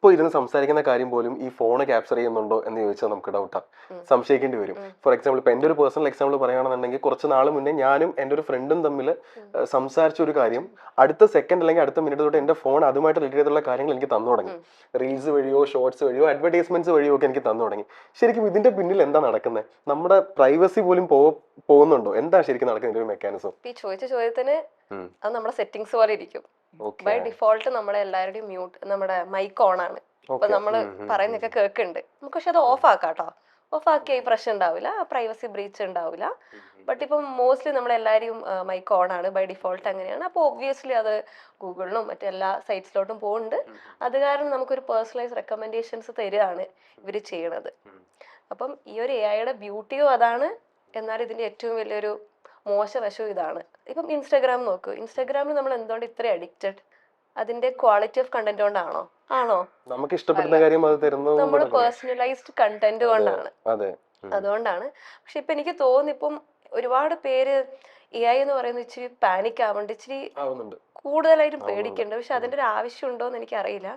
ഇപ്പോൾ ഇരുന്ന് സംസാരിക്കുന്ന കാര്യം പോലും ഈ ഫോൺ ക്യാപ്ചർ ചെയ്യുന്നുണ്ടോ എന്ന് ചോദിച്ചാൽ നമുക്ക് ഡൗട്ടാണ്, സംശയിക്കേണ്ടി വരും. ഫോർ എക്സാമ്പിൾ ഇപ്പൊ എൻ്റെ ഒരു പേഴ്സണൽ എക്സാമ്പിൾ പറയുകയാണെന്നുണ്ടെങ്കിൽ കുറച്ച് നാൾ മുന്നേ ഞാനും എൻ്റെ ഒരു ഫ്രണ്ടും തമ്മിൽ സംസാരിച്ച ഒരു കാര്യം അടുത്ത സെക്കൻഡ് അല്ലെങ്കിൽ അടുത്ത മിനിറ്റ് തൊട്ട് എൻ്റെ ഫോൺ അതുമായിട്ട് റിലേറ്റ് ചെയ്തുള്ള കാര്യങ്ങൾ എനിക്ക് തന്നു തുടങ്ങി. റീൽസ് വഴിയോ ഷോർട്സ് വഴിയോ അഡ്വർടൈസ്മെന്റ്സ് വഴിയോ ഒക്കെ എനിക്ക് തന്നു തുടങ്ങി. ശരിക്കും ഇതിന്റെ പിന്നിൽ എന്താ നടക്കുന്നത്? നമ്മുടെ പ്രൈവസി പോലും പോകുന്നുണ്ടോ? എന്താ ശരിക്കും നടക്കുന്ന ഒരു മെക്കാനിസം? ഈ ചോദിച്ച ചോദ്യത്തിന് അത് നമ്മുടെ സെറ്റിങ്സ് പോലെ ഇരിക്കും. ബൈ ഡിഫോൾട്ട് നമ്മളെ എല്ലാവരുടെയും നമ്മുടെ മൈക്ക് ഓൺ ആണ്. അപ്പൊ നമ്മള് പറയുന്നൊക്കെ കേൾക്കുന്നുണ്ട്. നമുക്ക് പക്ഷെ അത് ഓഫ് ആക്കാട്ടോ. ഓഫ് ആക്കിയ ഈ പ്രശ്നം ഉണ്ടാവില്ല, പ്രൈവസി ബ്രീച്ച് ഉണ്ടാവില്ല. ബട്ട് ഇപ്പം മോസ്റ്റ്ലി നമ്മളെല്ലാവരും മൈക്ക് ഓൺ ആണ്, ബൈ ഡിഫോൾട്ട് അങ്ങനെയാണ്. അപ്പോൾ ഒബ്വിയസ്ലി അത് ഗൂഗിളിലും മറ്റെല്ലാ സൈറ്റ്സിലോട്ടും പോകുന്നുണ്ട്. അത് കാരണം നമുക്കൊരു പേഴ്സണലൈസ് റെക്കമെൻഡേഷൻസ് തരികയാണ് ഇവർ ചെയ്യണത്. അപ്പം ഈ ഒരു എഐയുടെ ബ്യൂട്ടിയും അതാണ്. എന്നാൽ ഇതിന്റെ ഏറ്റവും വലിയൊരു മോശവശവും ഇതാണ്. ഇപ്പം ഇൻസ്റ്റാഗ്രാം നോക്കൂ. ഇൻസ്റ്റാഗ്രാമിൽ നമ്മൾ എന്തുകൊണ്ട് ഇത്ര അഡിക്റ്റഡ്? അതിന്റെ ക്വാളിറ്റി ഓഫ് കണ്ടന്റ് കൊണ്ടാണോ? ആണോ? നമുക്ക് ഇഷ്ടപ്പെടുന്ന കാര്യം അത് തരുന്നു. നമ്മൾ പേഴ്സണലൈസ്ഡ് കണ്ടന്റ് കൊണ്ടാണ്, അതുകൊണ്ടാണ്. പക്ഷെ ഇപ്പൊ എനിക്ക് തോന്നുന്നു ഇപ്പം ഒരുപാട് പേര് എഐ എന്ന് പറയുന്നത് ഇച്ചിരി പാനിക് ആവുന്നുണ്ട്, ഇച്ചിരി കൂടുതലായിട്ടും പേടിക്കുന്നുണ്ട്. പക്ഷെ അതിന്റെ ഒരു ആവശ്യം ഉണ്ടോ എന്ന് എനിക്ക് അറിയില്ല.